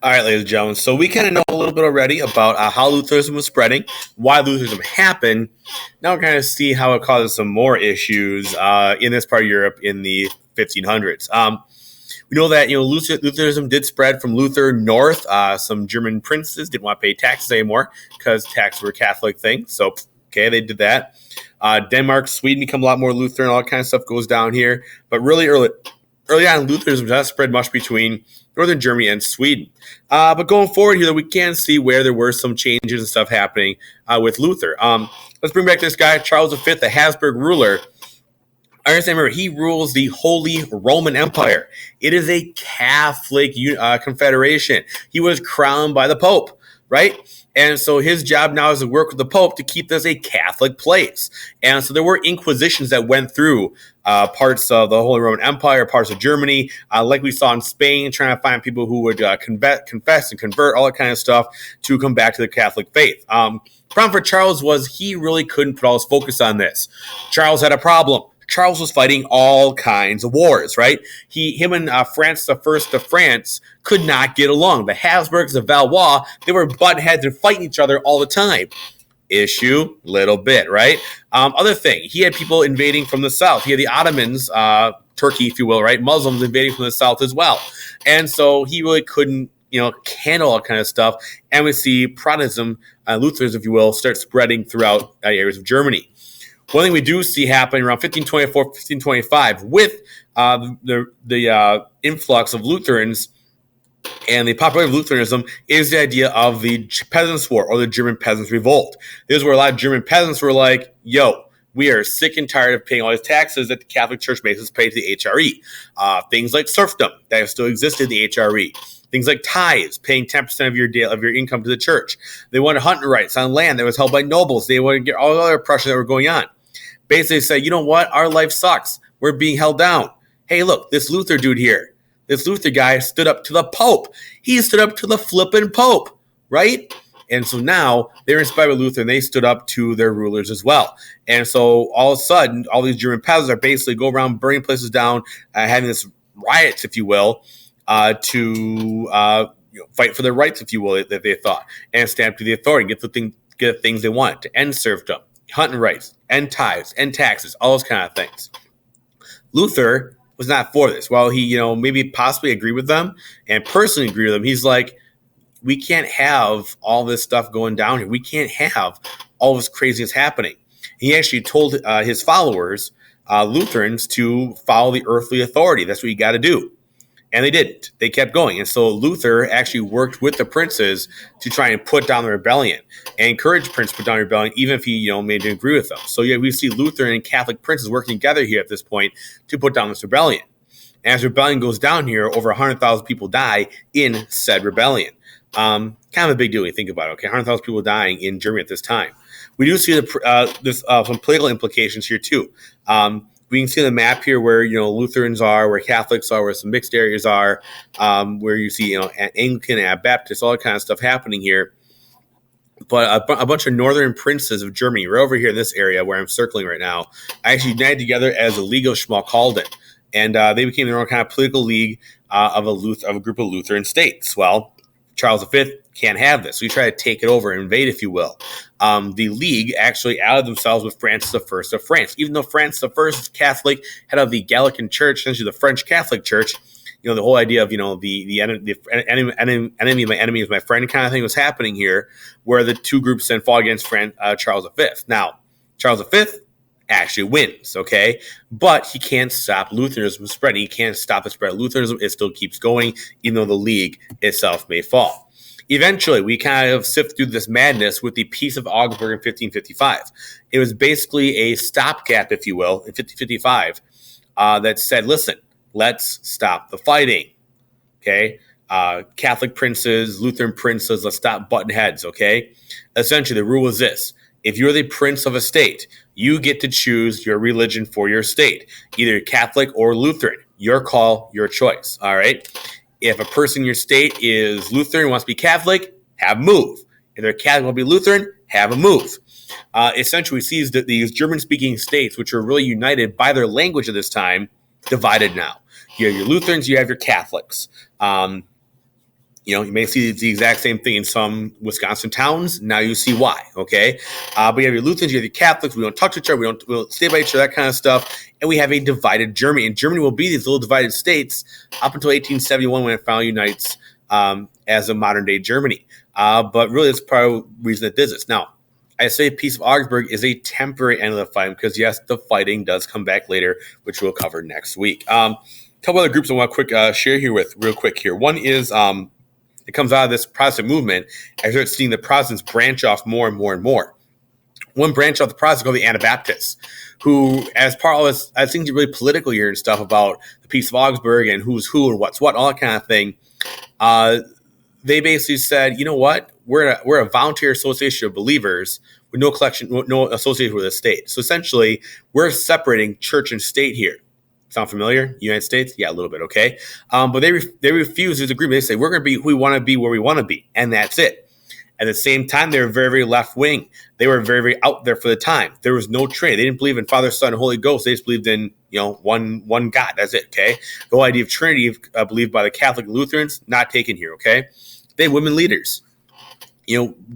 All right, ladies and gentlemen. So we kind of know a little bit already about how Lutheranism was spreading, why Lutheranism happened. Now we're kind of see how it causes some more issues in this part of Europe in the 1500s. We know that Lutheranism did spread from Luther north. Some German princes didn't want to pay taxes anymore because taxes were a Catholic thing. So okay, they did that. Denmark, Sweden become a lot more Lutheran. All that kind of stuff goes down here. But really early on, Lutheranism does not spread much between northern Germany and Sweden. But going forward here, we can see where there were some changes and stuff happening with Luther. Let's bring back this guy, Charles V, the Habsburg ruler. I understand, remember, he rules the Holy Roman Empire. It is a Catholic confederation. He was crowned by the Pope, right? And so his job now is to work with the Pope to keep this a Catholic place. And so there were inquisitions that went through parts of the Holy Roman Empire, parts of Germany, like we saw in Spain, trying to find people who would confess and convert, all that kind of stuff, to come back to the Catholic faith. Problem for Charles was he really couldn't put all his focus on this. Charles had a problem. Charles was fighting all kinds of wars, right? Him and Francis I of France could not get along. The Habsburgs, the Valois, they were butting heads and fighting each other all the time. Issue, little bit, right? Other thing, he had people invading from the south. He had the Ottomans, Turkey, if you will, right? Muslims invading from the south as well. And so he really couldn't, handle all kind of stuff. And we see Protestantism, Lutheranism, if you will, start spreading throughout areas of Germany. One thing we do see happening around 1524, 1525 with the influx of Lutherans and the popularity of Lutheranism is the idea of the Peasants' War or the German Peasants' Revolt. This is where a lot of German peasants were like, yo, we are sick and tired of paying all these taxes that the Catholic Church makes us pay to the HRE. Things like serfdom that still existed in the HRE. Things like tithes, paying 10% of your income to the church. They wanted hunting rights on land that was held by nobles. They wanted to get all the other oppression that were going on. Basically say, you know what? Our life sucks. We're being held down. Hey, look, this Luther dude here, this Luther guy stood up to the Pope. He stood up to the flippin' Pope, right? And so now they're inspired by Luther and they stood up to their rulers as well. And so all of a sudden, all these German peasants are basically go around burning places down, having this riots, if you will, to fight for their rights, if you will, that they thought, and stand up to the authority, get the things they want, to end serfdom, hunting rights, end tithes, end taxes, all those kind of things. Luther was not for this. While he, maybe possibly agree with them and personally agree with them, he's like, we can't have all this stuff going down here. We can't have all this craziness happening. He actually told his followers, Lutherans, to follow the earthly authority. That's what you got to do. And they didn't. They kept going. And so Luther actually worked with the princes to try and put down the rebellion and encourage the prince to put down the rebellion, even if he, maybe didn't agree with them. So we see Luther and Catholic princes working together here at this point to put down this rebellion. And as rebellion goes down here, over 100,000 people die in said rebellion. Kind of a big deal when you think about it. Okay, 100,000 people dying in Germany at this time. We do see some political implications here too. We can see the map here where Lutherans are, where Catholics are, where some mixed areas are, where you see Anglican and Baptist, all that kind of stuff happening here. But a bunch of northern princes of Germany, right over here in this area where I'm circling right now, actually united together as a League of Schmalkalden, and they became their own kind of political league of a group of Lutheran states. Well, Charles V can't have this. So he tried to take it over, invade, if you will. The League actually allied themselves with Francis I of France. Even though Francis I is Catholic, head of the Gallican Church, essentially the French Catholic Church, the whole idea of, the enemy of my enemy is my friend kind of thing was happening here, where the two groups then fought against Charles V. Now, Charles V actually wins, okay? But he can't stop Lutheranism from spreading. He can't stop the spread of Lutheranism. It still keeps going, even though the League itself may fall. Eventually, we kind of sift through this madness with the Peace of Augsburg in 1555. It was basically a stopgap, if you will, in 1555, that said, listen, let's stop the fighting, okay? Catholic princes, Lutheran princes, let's stop butting heads, okay? Essentially, the rule was this. If you're the prince of a state, you get to choose your religion for your state, either Catholic or Lutheran. Your call, your choice, all right? If a person in your state is Lutheran and wants to be Catholic, have a move. If they're Catholic and want to be Lutheran, have a move. Essentially, we see these German-speaking states, which are really united by their language at this time, divided now. You have your Lutherans, you have your Catholics. You may see the exact same thing in some Wisconsin towns. Now you see why, okay? But you have your Lutherans, you have your Catholics. We don't touch each other. We don't stay by each other, that kind of stuff. And we have a divided Germany. And Germany will be these little divided states up until 1871 when it finally unites as a modern-day Germany. But really, it's part of the reason it does this. Now, I say Peace of Augsburg is a temporary end of the fight because, yes, the fighting does come back later, which we'll cover next week. A couple other groups I want to share here with real quick here. One is it comes out of this Protestant movement. I start seeing the Protestants branch off more and more and more. One branch off the Protestants called the Anabaptists, who, as part of this, I think, really political here and stuff about the Peace of Augsburg and who's who and what's what, all that kind of thing. They basically said, you know what? We're a volunteer association of believers with no collection, no association with the state. So essentially, we're separating church and state here. Sound familiar? United States? Yeah, a little bit, okay? But they refuse this agreement. They say, we're going to be who we want to be where we want to be, and that's it. At the same time, they were very, very left-wing. They were very, very out there for the time. There was no Trinity. They didn't believe in Father, Son, and Holy Ghost. They just believed in, one God. That's it, okay? The whole idea of Trinity, believed by the Catholic and Lutherans, not taken here, okay? They had women leaders.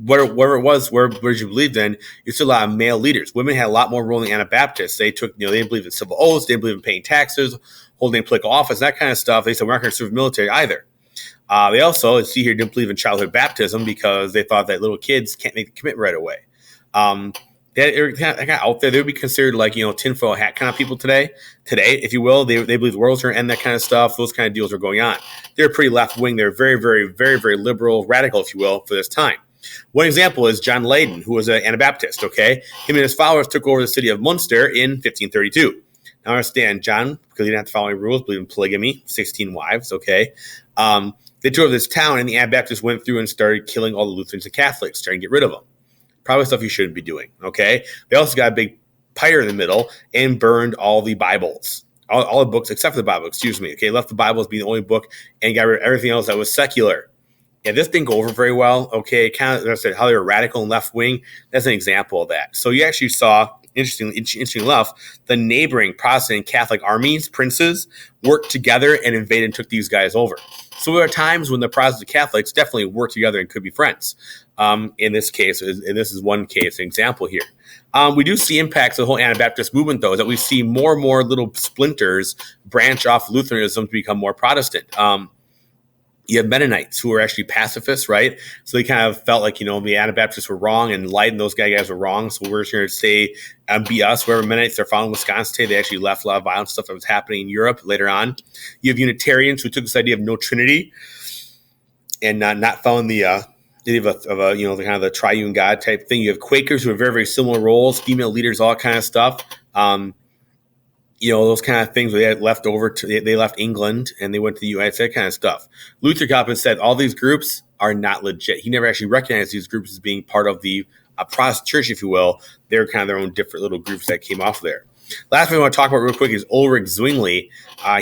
Whatever it was, where you believed in, you still a lot of male leaders. Women had a lot more role in the Anabaptists. They took, they didn't believe in civil oaths, they didn't believe in paying taxes, holding political office, that kind of stuff. They said, we're not going to serve the military either. They also, see here, didn't believe in childhood baptism because they thought that little kids can't make the commitment right away. They're kind of out there. They would be considered like, tinfoil hat kind of people today, if you will. They believe the world's going to end, that kind of stuff. Those kind of deals are going on. They're pretty left wing. They're very, very, very, very liberal, radical, if you will, for this time. One example is John Leyden, who was an Anabaptist, okay? Him and his followers took over the city of Munster in 1532. Now, understand, John, because he didn't have to follow any rules, believed in polygamy, 16 wives, okay? They took over this town, and the Anabaptists went through and started killing all the Lutherans and Catholics, trying to get rid of them. Probably stuff you shouldn't be doing, okay? They also got a big pyre in the middle and burned all the Bibles, all the books except for the Bible, okay? Left the Bible as being the only book and got rid of everything else that was secular. Yeah, this didn't go over very well, okay? Kind of, as I said, how they were radical and left-wing. That's an example of that. So you actually saw, interesting enough, the neighboring Protestant and Catholic armies, princes, worked together and invaded and took these guys over. So there are times when the Protestant Catholics definitely work together and could be friends. In this case, and this is one case, an example here. We do see impacts of the whole Anabaptist movement, though, is that we see more and more little splinters branch off Lutheranism to become more Protestant. You have Mennonites who are actually pacifists, right? So they kind of felt like, the Anabaptists were wrong and Leyden, those guys were wrong. So we're just going to say, be us. Wherever Mennonites are found in Wisconsin today, they actually left a lot of violent stuff that was happening in Europe later on. You have Unitarians who took this idea of no Trinity and not found the idea of the kind of the triune God type thing. You have Quakers who have very, very similar roles, female leaders, all that kind of stuff. Those kind of things where they had left over they left England and they went to the US, that kind of stuff. Luther got up and said all these groups are not legit. He never actually recognized these groups as being part of the Protestant church, if you will. They're kind of their own different little groups that came off there. Last thing I want to talk about real quick is Ulrich Zwingli.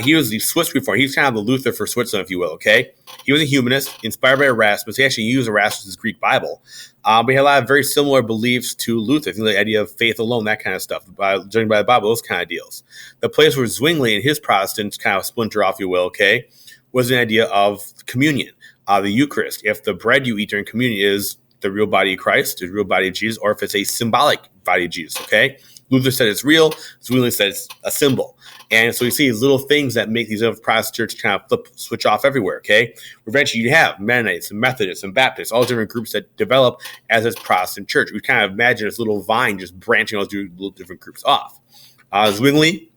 He was the Swiss reformer. He's kind of the Luther for Switzerland, if you will, okay? He was a humanist, inspired by Erasmus. He actually used Erasmus' Greek Bible. But he had a lot of very similar beliefs to Luther. I think the idea of faith alone, that kind of stuff, judging by the Bible, those kind of deals. The place where Zwingli and his Protestants kind of splinter off, if you will, okay, was the idea of communion, the Eucharist. If the bread you eat during communion is the real body of Christ, the real body of Jesus, or if it's a symbolic body of Jesus, okay? Luther said it's real. Zwingli said it's a symbol. And so you see these little things that make these other Protestant churches kind of switch off everywhere, okay? Eventually you have Mennonites and Methodists and Baptists, all different groups that develop as this Protestant church. We kind of imagine this little vine just branching all these little different groups off. Zwingli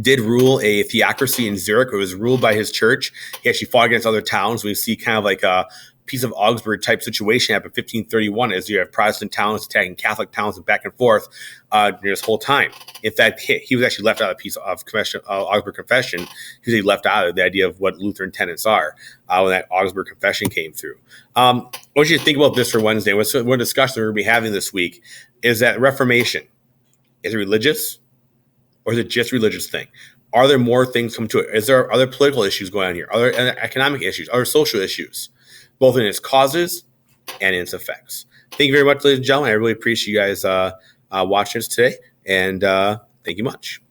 did rule a theocracy in Zurich. It was ruled by his church. He actually fought against other towns. We see kind of like a Peace of Augsburg type situation happen in 1531 as you have Protestant towns attacking Catholic towns and back and forth during this whole time. In fact, he was actually left out of the Peace of Augsburg Confession because he left out of the idea of what Lutheran tenets are when that Augsburg Confession came through. I want you to think about this for Wednesday. One discussion we're going to be having this week is that Reformation, is it religious or is it just a religious thing? Are there more things come to it? Is there other political issues going on here? Are there economic issues? Are there social issues? Both in its causes and in its effects. Thank you very much, ladies and gentlemen. I really appreciate you guys watching us today, and thank you much.